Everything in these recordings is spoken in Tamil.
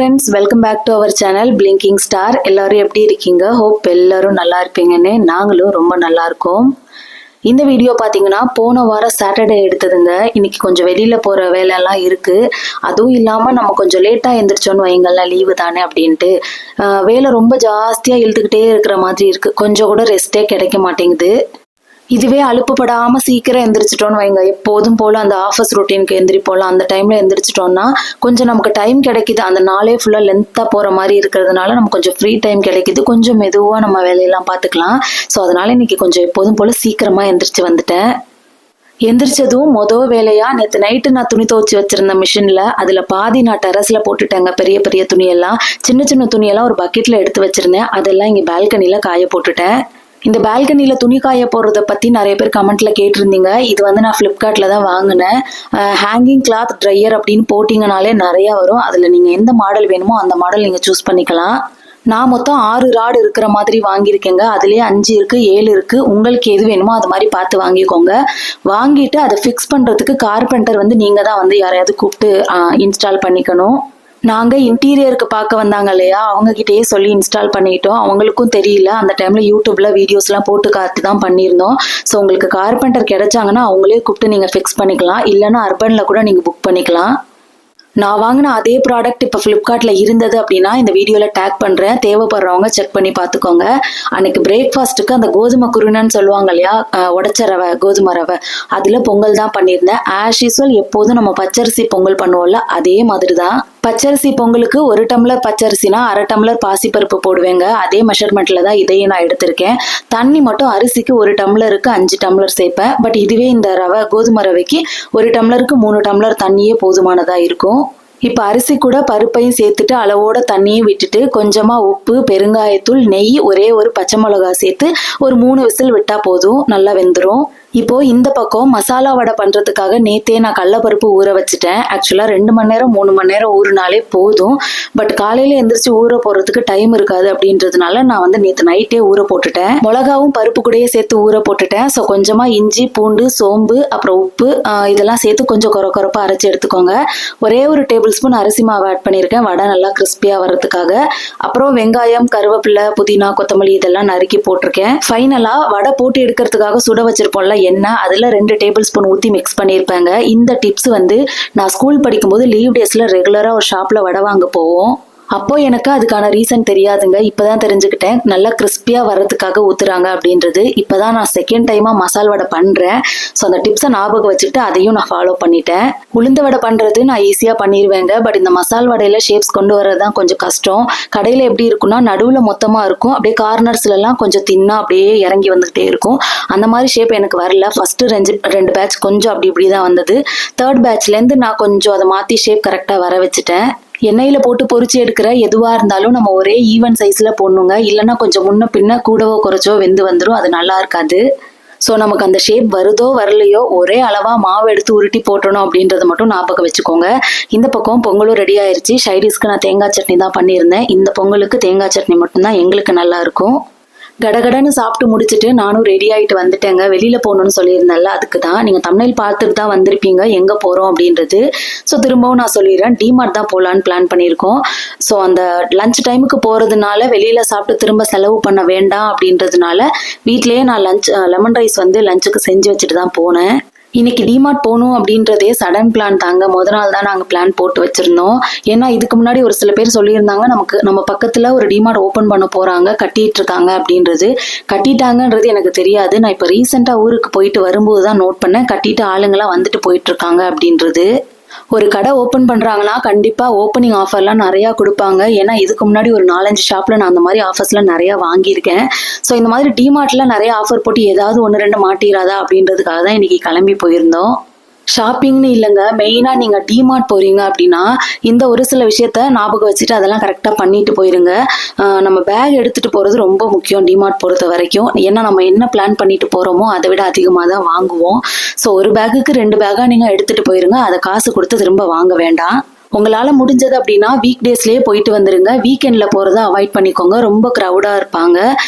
friends, welcome back to our channel Blinking Star. எல்லாரும் எப்படி இருக்கீங்க? hope எல்லாரும் நல்லா இருப்பீங்கன்னு நாங்களும் ரொம்ப நல்லா இருக்கோம். இந்த வீடியோ பாத்தீங்கன்னா போன வாரம் சாட்டர்டே எடுத்ததுங்க. இன்னைக்கு கொஞ்சம் வெளியில போற வேலை எல்லாம் இருக்கு. அதுவும் இல்லாம நம்ம கொஞ்சம் லேட்டா எந்திரிச்சோன்னு வைங்கலாம், லீவு தானே அப்படின்ட்டு வேலை ரொம்ப ஜாஸ்தியா இழுத்துக்கிட்டே இருக்கிற மாதிரி இருக்கு. கொஞ்சம் கூட ரெஸ்டே கிடைக்க மாட்டேங்குது. இதுவே அலுப்புப்படாம சீக்கிரம் எந்திரிச்சிட்டோன்னு வைங்க, எப்போதும் போல அந்த ஆஃபீஸ் ரொட்டீனுக்கு எந்திரிப்போலாம், அந்த டைம்ல எந்திரிச்சிட்டோம்னா கொஞ்சம் நமக்கு டைம் கிடைக்குது. அந்த நாளே ஃபுல்லா லென்த்தா போற மாதிரி இருக்கிறதுனால நமக்கு கொஞ்சம் ஃப்ரீ டைம் கிடைக்குது. கொஞ்சம் மெதுவா நம்ம வேலையெல்லாம் பார்த்துக்கலாம். ஸோ அதனால இன்னைக்கு கொஞ்சம் எப்போதும் போல சீக்கிரமா எந்திரிச்சு வந்துட்டேன். எந்திரிச்சதும் மொதல் வேலையா நேற்று நைட்டு நான் துணி துவச்சி வச்சிருந்தேன் மிஷின்ல. அதுல பாதி நான் டெரஸ்ல போட்டுட்டேங்க. பெரிய பெரிய துணியெல்லாம், சின்ன சின்ன துணியெல்லாம் ஒரு பக்கெட்ல எடுத்து வச்சிருந்தேன். அதெல்லாம் இங்க பால்கனில காய போட்டுட்டேன். இந்த பால்கனில துணி காய போடுறத பத்தி நிறைய பேர் கமெண்ட்ல கேட்டிருந்தீங்க. இது வந்து நான் பிளிப்கார்ட்ல தான் வாங்கினேன். ஹேங்கிங் கிளாத் ட்ரையர் அப்படின்னு போட்டிங்கனாலே நிறைய வரும். அதுல நீங்க எந்த மாடல் வேணுமோ அந்த மாடல் நீங்க சூஸ் பண்ணிக்கலாம். நான் மொத்தம் 6 ராடு இருக்கிற மாதிரி வாங்கியிருக்கேங்க. அதுலயே 5 இருக்கு, 7 இருக்கு. உங்களுக்கு எது வேணுமோ அது மாதிரி பார்த்து வாங்கிக்கோங்க. வாங்கிட்டு அதை ஃபிக்ஸ் பண்றதுக்கு கார்பெண்டர் வந்து நீங்க தான் வந்து யாரையாவது கூப்பிட்டு இன்ஸ்டால் பண்ணிக்கணும். நாங்க இன்டீரியருக்கு பார்க்க வந்தாங்க இல்லையா, அவங்க கிட்டயே சொல்லி இன்ஸ்டால் பண்ணிட்டோம். அவங்களுக்கும் தெரியல, அந்த டைம்ல யூடியூப்ல வீடியோஸ் எல்லாம் போட்டு காத்து தான் பண்ணியிருந்தோம். ஸோ உங்களுக்கு கார்பெண்டர் கிடைச்சாங்கன்னா அவங்களே கூப்பிட்டு நீங்க ஃபிக்ஸ் பண்ணிக்கலாம். இல்லைன்னா அர்பன்ல கூட நீங்க புக் பண்ணிக்கலாம். நான் வாங்கின அதே ப்ராடக்ட் இப்போ ஃப்ளிப்கார்ட்டில் இருந்தது அப்படின்னா இந்த வீடியோவில் டேக் பண்ணுறேன். தேவைப்படுறவங்க செக் பண்ணி பார்த்துக்கோங்க. அன்னைக்கு பிரேக்ஃபாஸ்ட்டுக்கு அந்த கோதுமை குருணைன்னு சொல்லுவாங்க இல்லையா, உடச்ச ரவை, கோதுமை ரவை, அதில் பொங்கல் தான் பண்ணியிருந்தேன். ஆஸ் யூஸ்வல் எப்போதும் நம்ம பச்சரிசி பொங்கல் பண்ணுவோம்ல, அதே மாதிரி தான். பச்சரிசி பொங்கலுக்கு 1 டம்ளர் பச்சரிசினா 1/2 டம்ளர் பாசிப்பருப்பு போடுவேங்க. அதே மெஷர்மெண்ட்ல தான் இதையும் நான் எடுத்திருக்கேன். தண்ணி மட்டும் அரிசிக்கு 1 டம்ளருக்கு 5 டம்ளர் சேர்ப்பேன். பட் இதுவே இந்த ரவை, கோதுமை ரவைக்கு 1 டம்ளருக்கு 3 டம்ளர் தண்ணியே போதுமானதா இருக்கும். இப்போ அரிசி கூட பருப்பையும் சேர்த்துட்டு அளவோட தண்ணியும் விட்டுட்டு கொஞ்சமா உப்பு, பெருங்காயத்தூள், நெய், ஒரே ஒரு பச்சை மிளகா சேர்த்து ஒரு 3 விசில் விட்டா போதும், நல்லா வெந்துடும். இப்போ இந்த பக்கம் மசாலா வடை பண்றதுக்காக நேத்தே நான் கடலப்பருப்பு ஊற வச்சுட்டேன். ஆக்சுவலா 2 மணி நேரம் 3 மணி நேரம் ஊறினாலே போதும். பட் காலையில எந்திரிச்சு ஊற போறதுக்கு டைம் இருக்காது அப்படின்றதுனால நான் வந்து நேற்று நைட்டே ஊற போட்டுட்டேன். மிளகாவும் பருப்பு கூடயே சேர்த்து ஊற போட்டுட்டேன். ஸோ கொஞ்சமா இஞ்சி, பூண்டு, சோம்பு, அப்புறம் உப்பு இதெல்லாம் சேர்த்து கொஞ்சம் கொரப்பா அரைச்சி எடுத்துக்கோங்க. ஒரே ஒரு டேபிள் ஸ்பூன் அரிசி மாவு ஆட் பண்ணியிருக்கேன், வடை நல்லா கிறிஸ்பியா வர்றதுக்காக. அப்புறம் வெங்காயம், கருவேப்பிலை, புதினா, கொத்தமல்லி இதெல்லாம் நறுக்கி போட்டிருக்கேன். ஃபைனலா வடை போட்டு எடுக்கிறதுக்காக சுட வச்சிருப்போம்ல எண்ணெய், அதுல 2 டேபிள் ஸ்பூன் ஊத்தி மிக்ஸ் பண்ணியிருப்பாங்க. இந்த டிப்ஸ் வந்து நான் ஸ்கூல் படிக்கும்போது லீவ் டேஸ்ல ரெகுலரா ஒரு ஷாப்ல வடை வாங்க போவோம். அப்போ எனக்கு அதுக்கான ரீசன் தெரியாதுங்க. இப்பதான் தெரிஞ்சுக்கிட்டேன் நல்லா கிறிஸ்பியா வர்றதுக்காக ஊத்துறாங்க அப்படின்றது. இப்பதான் நான் செகண்ட் டைமா மசால் வடை பண்றேன். ஸோ அந்த டிப்ஸை ஞாபகம் வச்சுட்டு அதையும் நான் ஃபாலோ பண்ணிட்டேன். உளுந்த வடை பண்றது நான் ஈஸியா பண்ணிடுவேங்க. பட் இந்த மசால் வடையில ஷேப்ஸ் கொண்டு வர்றதுதான் கொஞ்சம் கஷ்டம். கடையில எப்படி இருக்கும்னா நடுவுல மொத்தமா இருக்கும், அப்படியே கார்னர்ஸ்ல எல்லாம் கொஞ்சம் தின்னா அப்படியே இறங்கி வந்துகிட்டே இருக்கும். அந்த மாதிரி ஷேப் எனக்கு வரல. ஃபர்ஸ்ட் 2 பேட்ச் கொஞ்சம் அப்படி இப்படிதான் வந்தது. 3rd பேட்ச்ல இருந்து நான் கொஞ்சம் அதை மாத்தி ஷேப் கரெக்டா வர வச்சுட்டேன். எண்ணெயில போட்டு பொரிச்சு எடுக்கிற எதுவா இருந்தாலும் நம்ம ஒரே ஈவன் சைஸ்ல போடணுங்க. இல்லைன்னா கொஞ்சம் முன்ன பின்ன கூடவோ குறைச்சோ வெந்து வந்துடும், அது நல்லா இருக்காது. ஸோ நமக்கு அந்த ஷேப் வருதோ வரலையோ ஒரே அளவா மாவு எடுத்து உருட்டி போட்டணும் அப்படின்றத மட்டும் ஞாபகம் வச்சுக்கோங்க. இந்த பக்கம் பொங்கலும் ரெடி ஆயிருச்சு. சைடிஷ்க்கு நான் தேங்காய் சட்னி தான் பண்ணியிருந்தேன். இந்த பொங்கலுக்கு தேங்காய் சட்னி மட்டும்தான் எங்களுக்கு நல்லா இருக்கும். கடகடன்னு சாப்பிட்டு முடிச்சுட்டு நானும் ரெடி ஆகிட்டு வந்துட்டேங்க. வெளியில போகணும்னு சொல்லியிருந்தேன்ல, அதுக்கு தான். நீங்கள் தம்ப்நெயில் பார்த்துட்டு தான் வந்திருப்பீங்க எங்கே போகிறோம் அப்படின்றது. ஸோ திரும்பவும் நான் சொல்லிடுறேன், டிமார்ட் தான் போகலான்னு பிளான் பண்ணியிருக்கோம். ஸோ அந்த லஞ்ச் டைமுக்கு போகிறதுனால வெளியில் சாப்பிட்டு திரும்ப செலவு பண்ண வேண்டாம் அப்படின்றதுனால வீட்டிலேயே நான் லெமன் ரைஸ் வந்து லஞ்சுக்கு செஞ்சு வச்சுட்டு தான் போனேன். இன்னைக்கு டிமார்ட் போகணும் அப்படின்றதே சடன் பிளான் தாங்க. முதல் நாள் தான் நாங்கள் பிளான் போட்டு வச்சிருந்தோம். ஏன்னா இதுக்கு முன்னாடி ஒரு சில பேர் சொல்லியிருந்தாங்க நம்ம பக்கத்தில் ஒரு டிமார்ட் ஓப்பன் பண்ண போகிறாங்க, கட்டிட்டு இருக்காங்க அப்படின்றது. கட்டிட்டாங்கன்றது எனக்கு தெரியாது. நான் இப்போ ரீசெண்டாக ஊருக்கு போயிட்டு வரும்போது தான் நோட் பண்ணேன், கட்டிட்டு ஆளுங்களாம் வந்துட்டு போயிட்டு இருக்காங்க அப்படின்றது. ஒரு கடை ஓப்பன் பண்றாங்கன்னா கண்டிப்பா ஓப்பனிங் ஆஃபர்லாம் நிறைய கொடுப்பாங்க. ஏன்னா இதுக்கு முன்னாடி ஒரு 4-5 ஷாப்ல நான் அந்த மாதிரி ஆஃபர்ஸ்லாம் நிறைய வாங்கியிருக்கேன். ஸோ இந்த மாதிரி டிமார்ட்ல நிறைய ஆஃபர் போட்டு ஏதாவது 1-2 மாட்டிராதா அப்படின்றதுக்காக தான் இன்னைக்கு கிளம்பி போயிருந்தோம். ஷாப்பிங்னு இல்லைங்க, மெயினாக நீங்கள் டிமார்ட் போகிறீங்க அப்படின்னா இந்த ஒரு சில விஷயத்த ஞாபகம் வச்சுட்டு அதெல்லாம் கரெக்டாக பண்ணிட்டு போயிருங்க. நம்ம பேக் எடுத்துகிட்டு போகிறது ரொம்ப முக்கியம் டிமார்ட் பொறுத்த வரைக்கும். ஏன்னா நம்ம என்ன பிளான் பண்ணிட்டு போகிறோமோ அதை விட அதிகமாக தான் வாங்குவோம். ஸோ ஒரு பேக்குக்கு 2 பேக்காக நீங்கள் எடுத்துகிட்டு போயிருங்க. அதை காசு கொடுத்து திரும்ப வாங்க வேண்டாம். உங்களால் முடிஞ்சது அப்படின்னா வீக் டேஸ்லேயே போயிட்டு வந்துருங்க. வீக்கெண்டில் போகிறத அவாய்ட் பண்ணிக்கோங்க, ரொம்ப க்ரௌடாக இருப்பாங்க.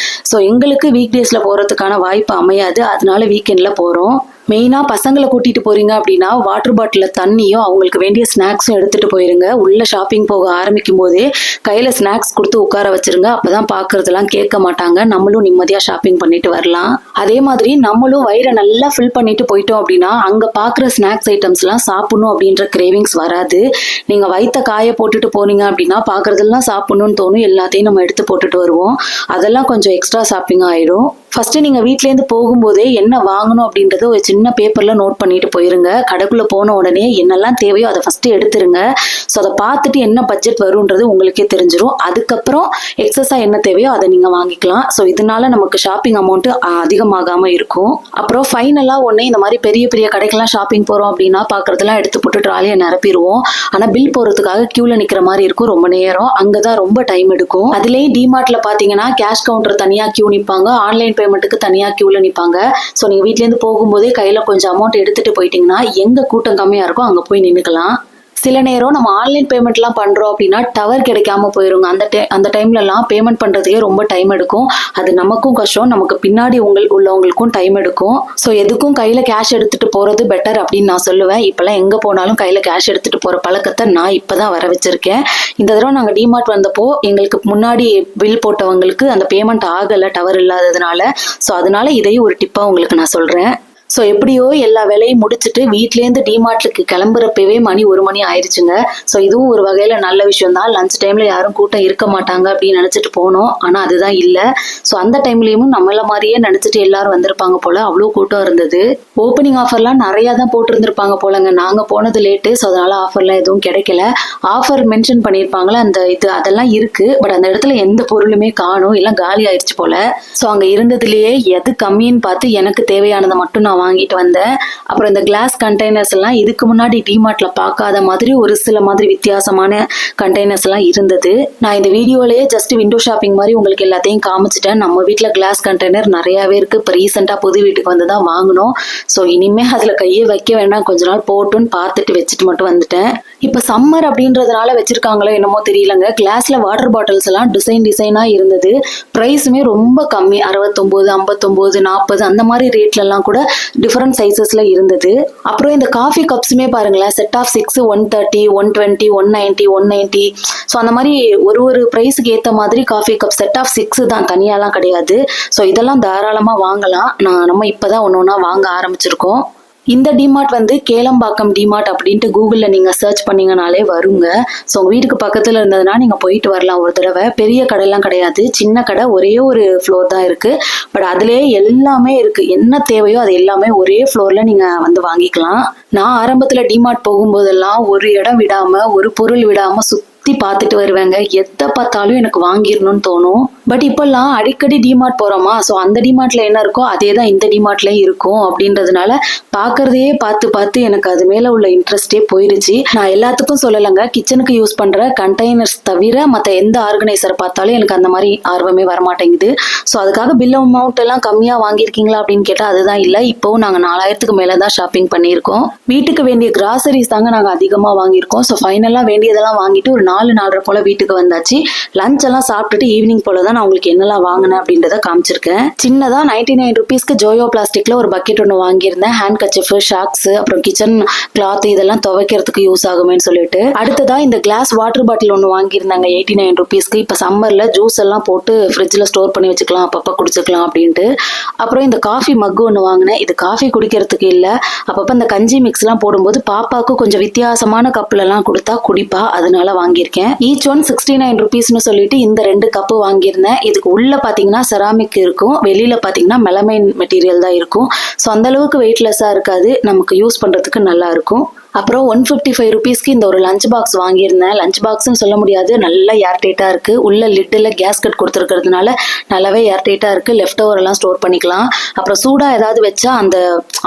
ஸோ எங்களுக்கு வீக் டேஸில் போகிறதுக்கான வாய்ப்பு அமையாது, அதனால வீக்கெண்டில் போகிறோம். மெயினாக பசங்களை கூட்டிகிட்டு போகிறீங்க அப்படின்னா வாட்டர் பாட்டிலில் தண்ணியும் அவங்களுக்கு வேண்டிய ஸ்நாக்ஸும் எடுத்துகிட்டு போயிருங்க. உள்ளே ஷாப்பிங் போக ஆரம்பிக்கும் போதே கையில் ஸ்நாக்ஸ் கொடுத்து உட்கார வச்சிருங்க. அப்போ தான் பார்க்குறதெல்லாம் கேட்க மாட்டாங்க. நம்மளும் நிம்மதியாக ஷாப்பிங் பண்ணிட்டு வரலாம். அதே மாதிரி நம்மளும் வயிறை நல்லா ஃபில் பண்ணிட்டு போயிட்டோம் அப்படின்னா அங்கே பார்க்குற ஸ்நாக்ஸ் ஐட்டம்ஸ்லாம் சாப்பிடணும் அப்படின்ற கிரேவிங்ஸ் வராது. நீங்கள் வயிற்ற காய போட்டுட்டு போனீங்க அப்படின்னா பார்க்குறதெல்லாம் சாப்பிடணும்னு தோணும். எல்லாத்தையும் நம்ம எடுத்து போட்டுட்டு வருவோம். அதெல்லாம் கொஞ்சம் எக்ஸ்ட்ரா ஷாப்பிங் ஆகிடும். ஃபர்ஸ்ட் நீங்கள் வீட்டிலேருந்து போகும்போதே என்ன வாங்கணும் அப்படின்றத ஒரு சின்ன பேப்பரில் நோட் பண்ணிட்டு போயிருங்க. கடைக்குள்ளே போன உடனே என்னெல்லாம் தேவையோ அதை ஃபஸ்ட்டு எடுத்துருங்க. ஸோ அதை பார்த்துட்டு என்ன பட்ஜெட் வரும்ன்றது உங்களுக்கே தெரிஞ்சிடும். அதுக்கப்புறம் எக்ஸஸாக என்ன தேவையோ அதை நீங்கள் வாங்கிக்கலாம். ஸோ இதனால நமக்கு ஷாப்பிங் அமௌண்ட்டு அதிகமாகாமல் இருக்கும். அப்புறம் ஃபைனலாக ஒன்று இந்த மாதிரி பெரிய பெரிய கடைக்கெல்லாம் ஷாப்பிங் போகிறோம் அப்படின்னா பார்க்குறதெல்லாம் எடுத்து போட்டு ட்ராலியை நிரப்பிடுவோம். ஆனால் பில் போகிறதுக்காக க்யூவில் நிற்கிற மாதிரி இருக்கும். ரொம்ப நேரம் அங்கே தான் ரொம்ப டைம் எடுக்கும். அதுலேயும் டிமார்ட்டில் பார்த்தீங்கன்னா கேஷ் கவுண்டர் தனியாக க்யூ நிற்பாங்க, ஆன்லைன் பேமெண்ட்டுக்கு தனியாக க்யூவில் நிற்பாங்க. ஸோ நீங்கள் வீட்டிலேருந்து போகும்போதே கையில் கொஞ்சம் அமௌண்ட் எடுத்துகிட்டு போயிட்டீங்கன்னா எங்கே கூட்டம் கம்மியாக இருக்கோ அங்கே போய் நின்றுக்கலாம். சில நேரம் நம்ம ஆன்லைன் பேமெண்ட்லாம் பண்ணுறோம் அப்படின்னா டவர் கிடைக்காம போயிருங்க. அந்த டைம்லலாம் பேமெண்ட் பண்ணுறதுக்கே ரொம்ப டைம் எடுக்கும். அது நமக்கும் கஷ்டம், நமக்கு பின்னாடி உள்ளவங்களுக்கும் டைம் எடுக்கும். ஸோ எதுக்கும் கையில் கேஷ் எடுத்துகிட்டு போகிறது பெட்டர் அப்படின்னு நான் சொல்லுவேன். இப்போல்லாம் எங்கே போனாலும் கையில் கேஷ் எடுத்துகிட்டு போகிற பழக்கத்தை நான் இப்போ தான் வர வச்சுருக்கேன். இந்த தடவை நாங்கள் டிமார்ட் வந்தப்போ எங்களுக்கு முன்னாடி பில் போட்டவங்களுக்கு அந்த பேமெண்ட் ஆகலை டவர் இல்லாததுனால. ஸோ அதனால இதையும் ஒரு டிப்பாக உங்களுக்கு நான் சொல்கிறேன். ஸோ எப்படியோ எல்லா வேலையும் முடிச்சுட்டு வீட்லேருந்து டிமார்ட்டுக்கு கிளம்புறப்பவே மணி 1 மணி ஆயிடுச்சுங்க. ஸோ இதுவும் ஒரு வகையில் நல்ல விஷயம் தான். லஞ்ச் டைமில் யாரும் கூட்டம் இருக்க மாட்டாங்க அப்படின்னு நினச்சிட்டு போனோம். ஆனால் அதுதான் இல்லை. ஸோ அந்த டைம்லேயும் நம்மள மாதிரியே நினச்சிட்டு எல்லாரும் வந்திருப்பாங்க போல். அவ்வளோ கூட்டம் இருந்தது. ஓப்பனிங் ஆஃபர்லாம் நிறையா தான் போட்டிருந்துருப்பாங்க போலங்க. நாங்கள் போனது லேட்டு. ஸோ அதனால் ஆஃபர்லாம் எதுவும் கிடைக்கல. ஆஃபர் மென்ஷன் பண்ணியிருப்பாங்களே அதெல்லாம் இருக்குது. பட் அந்த இடத்துல எந்த பொருளுமே காணும், எல்லாம் காலி ஆயிடுச்சு போல். ஸோ அங்கே இருந்ததுலேயே எது கம்மின்னு பார்த்து எனக்கு தேவையானதை மட்டும் நான் வாங்கிட்டு வந்தேன். அப்புறம் இந்த கிளாஸ் கண்டெய்னர்ஸ் எல்லாம் இதுக்கு முன்னாடி டிமார்ட்ல பார்க்காத மாதிரி ஒரு சில மாதிரி வித்தியாசமான கண்டெய்னர்ஸ் எல்லாம் இருந்தது. நான் இந்த வீடியோலயே ஜஸ்ட் விண்டோ ஷாப்பிங் மாதிரி உங்களுக்கு எல்லாத்தையும் காமிச்சிட்டேன். நம்ம வீட்டுல கிளாஸ் கண்டெய்னர் நிறையவே இருக்கு. இப்போ ரீசெண்டா புது வீட்டுக்கு வந்து தான் வாங்கினோம். ஸோ இனிமே அதுல கையே வைக்க வேண்டாம், கொஞ்ச நாள் போட்டுன்னு பார்த்துட்டு வச்சுட்டு மட்டும் வந்துட்டேன். இப்போ சம்மர் அப்படின்றதுனால வச்சிருக்காங்களோ என்னமோ தெரியலங்க, கிளாஸ்ல வாட்டர் பாட்டில்ஸ் எல்லாம் டிசைனா இருந்தது. பிரைஸுமே ரொம்ப கம்மி, 69, 59, 40 அந்த மாதிரி ரேட்ல எல்லாம் கூட டிஃபரெண்ட் சைஸஸ்ல இருந்தது. அப்புறம் இந்த காஃபி கப்ஸுமே பாருங்களேன், செட் ஆஃப் 6 130, 120, 190, 190. ஸோ அந்த மாதிரி ஒரு ப்ரைஸுக்கு ஏற்ற மாதிரி காஃபி கப் செட் ஆஃப் 6 தான், தனியாலாம் கிடையாது. ஸோ இதெல்லாம் தாராளமாக வாங்கலாம். நம்ம இப்போதான் ஒன்று ஒன்றா வாங்க ஆரம்பிச்சிருக்கோம். இந்த டிமார்ட் வந்து கேளம்பாக்கம் டிமார்ட் அப்படின்ட்டு கூகுளில் நீங்கள் சர்ச் பண்ணிங்கனாலே வருங்க. ஸோ உங்கள் வீட்டுக்கு பக்கத்தில் இருந்ததுன்னா நீங்கள் போயிட்டு வரலாம் ஒரு தடவை. பெரிய கடையெல்லாம் கிடையாது, சின்ன கடை, ஒரே ஒரு ஃப்ளோர் தான் இருக்குது. பட் அதுலேயே எல்லாமே இருக்குது. என்ன தேவையோ அது எல்லாமே ஒரே ஃப்ளோரில் நீங்கள் வந்து வாங்கிக்கலாம். நான் ஆரம்பத்தில் டிமார்ட் போகும்போதெல்லாம் ஒரு இடம் விடாமல், ஒரு பொருள் விடாமல் சுற்றி பார்த்துட்டு வருவேங்க. எதை பார்த்தாலும் எனக்கு வாங்கிடணும்னு தோணும். பட் இப்போல்லாம் அடிக்கடி டிமார்ட் போகிறோமா, ஸோ அந்த டிமார்ட்ல என்ன இருக்கோ அதே தான் இந்த டிமார்ட்லேயும் இருக்கும். அப்படின்றதுனால பார்க்கறதையே பார்த்து எனக்கு அது மேலே உள்ள இன்ட்ரெஸ்டே போயிருச்சு. நான் எல்லாத்துக்கும் சொல்லலைங்க, கிச்சனுக்கு யூஸ் பண்ணுற கண்டெய்னர்ஸ் தவிர மற்ற எந்த ஆர்கனைசர் பார்த்தாலும் எனக்கு அந்த மாதிரி ஆர்வமே வரமாட்டேங்குது. ஸோ அதுக்காக பில் அமௌண்ட் எல்லாம் கம்மியாக வாங்கியிருக்கீங்களா அப்படின்னு கேட்டால் அதுதான் இல்லை. இப்போவும் நாங்கள் 4000க்கு மேலே தான் ஷாப்பிங் பண்ணியிருக்கோம். வீட்டுக்கு வேண்டிய கிராசரிஸ் தாங்க நாங்கள் அதிகமாக வாங்கியிருக்கோம். ஸோ ஃபைனலாக வேண்டியதெல்லாம் வாங்கிட்டு ஒரு 4-4:30 போல் வீட்டுக்கு வந்தாச்சு. லஞ்ச் எல்லாம் சாப்பிட்டுட்டு ஈவினிங் போல தான் நான் உங்களுக்கு என்னெல்லாம் வாங்கினேன் அப்படின்றத காமிச்சிருக்கேன். சின்னதா 99 ருபீஸ்க்கு ஜோயோ பிளாஸ்டிக்ல ஒரு பக்கெட் ஒன்று வாங்கியிருந்தேன். ஹேண்ட் கச்சிஃப், ஷாக்ஸ், அப்புறம் கிச்சன் கிளாத் இதெல்லாம் துவைக்கிறதுக்கு யூஸ் ஆகுமேன்னு சொல்லிட்டு. அடுத்ததா இந்த கிளாஸ் வாட்டர் பாட்டில் ஒன்று வாங்கியிருந்தாங்க 89 ருபீஸ்க்கு. இப்போ சம்மர்ல ஜூஸ் எல்லாம் போட்டு ஃப்ரிட்ஜில் ஸ்டோர் பண்ணி வச்சுக்கலாம், அப்பப்போ குடிச்சுக்கலாம் அப்படின்ட்டு. அப்புறம் இந்த காஃபி மக்கு ஒன்று வாங்கினேன். இது காஃபி குடிக்கிறதுக்கு இல்லை, அப்பப்போ இந்த கஞ்சி மிக்ஸ்லாம் போடும்போது பாப்பாவுக்கு கொஞ்சம் வித்தியாசமான கப்லலாம் கொடுத்தா குடிப்பா, அதனால வாங்கியிருக்கேன். ஈச் ஒன் 69 ருபீஸ்னு சொல்லிட்டு இந்த 2 கப்பு வாங்கியிருந்தேன். இதுக்கு உள்ள பாத்தீங்கன்னா செராமிக் இருக்கும், வெளியில பாத்தீங்கன்னா மெலமைன் மெட்டீரியல் தான் இருக்கும். ஸோ அந்த அளவுக்கு வெயிட்லெஸ்ஸா இருக்காது, நமக்கு யூஸ் பண்றதுக்கு நல்லா இருக்கும். அப்புறம் 155 ருபீஸ்க்கு இந்த ஒரு லஞ்ச் பாக்ஸ் வாங்கியிருந்தேன். லஞ்ச் பாக்ஸ்ன்னு சொல்ல முடியாது, நல்லா ஏர்டைட்டாக இருக்குது. உள்ள லிட்டில் கேஸ்கட் கொடுத்துருக்கிறதுனால நல்லாவே ஏர்டைட்டாக இருக்குது. லெஃப்ட் ஓவர் எல்லாம் ஸ்டோர் பண்ணிக்கலாம். அப்புறம் சூடாக ஏதாவது வச்சா அந்த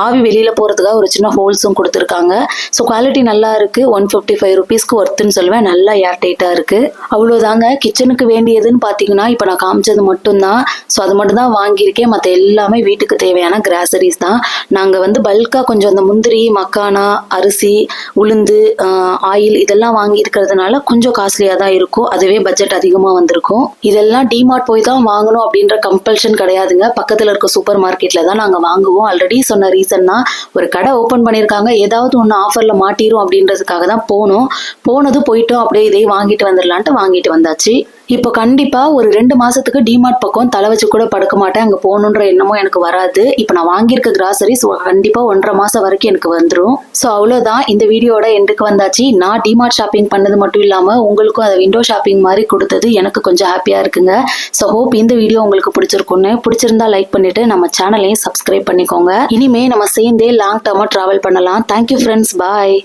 ஆவி வெளியில் போகிறதுக்காக ஒரு சின்ன ஹோல்ஸும் கொடுத்துருக்காங்க. ஸோ குவாலிட்டி நல்லா இருக்குது. 155 ருபீஸ்க்கு ஒர்த்துன்னு சொல்லுவேன். நல்லா ஏர்டைட்டாக இருக்குது. அவ்வளோதாங்க கிச்சனுக்கு வேண்டியதுன்னு பார்த்தீங்கன்னா இப்போ நான் காமிச்சது மட்டும்தான். ஸோ அது மட்டும் தான் வாங்கியிருக்கேன். மற்ற எல்லாமே வீட்டுக்கு தேவையான கிராசரிஸ் தான். நாங்கள் வந்து பல்காக கொஞ்சம் அந்த முந்திரி, மக்கானா, அரிசி அரிசி, உளுந்து, ஆயில் இதெல்லாம் வாங்கி இருக்கிறதுனால கொஞ்சம் காஸ்ட்லியாக தான் இருக்கும். அதுவே பட்ஜெட் அதிகமாக வந்திருக்கும். இதெல்லாம் டிமார்ட் போய் தான் வாங்கணும் அப்படின்ற கம்பல்ஷன் கிடையாதுங்க. பக்கத்தில் இருக்க சூப்பர் மார்க்கெட்டில் தான் நாங்கள் வாங்குவோம். ஆல்ரெடி சொன்ன ரீசன் தான், ஒரு கடை ஓப்பன் பண்ணியிருக்காங்க, ஏதாவது ஒன்று ஆஃபரில் மாட்டிரும் அப்படின்றதுக்காக தான் போயிட்டோம் அப்படியே இதை வாங்கிட்டு வந்துடலான்ட்டு வாங்கிட்டு வந்தாச்சு. இப்போ கண்டிப்பாக ஒரு 2 மாதத்துக்கு டிமார்ட் பக்கம் தலை வச்சு கூட படுக்க மாட்டேன். அங்கே போகணுன்ற எண்ணமும் எனக்கு வராது. இப்போ நான் வாங்கியிருக்க கிராசரிஸ் கண்டிப்பாக 1.5 மாதம் வரைக்கும் எனக்கு வந்துடும். ஸோ அவ்வளோதான், இந்த வீடியோட எண்டுக்கு வந்தாச்சு. நான் டிமார்ட் ஷாப்பிங் பண்ணது மட்டும் இல்லாமல் உங்களுக்கும் அதை விண்டோ ஷாப்பிங் மாதிரி கொடுத்தது எனக்கு கொஞ்சம் ஹாப்பியாக இருக்குங்க. ஸோ ஹோப் இந்த வீடியோ உங்களுக்கு பிடிச்சிருந்தா லைக் பண்ணிட்டு நம்ம சேனலையும் சப்ஸ்கிரைப் பண்ணிக்கோங்க. இனிமே நம்ம சேர்ந்தே லாங் டர்மாக ட்ராவல் பண்ணலாம். தேங்க்யூ ஃப்ரெண்ட்ஸ், பாய்.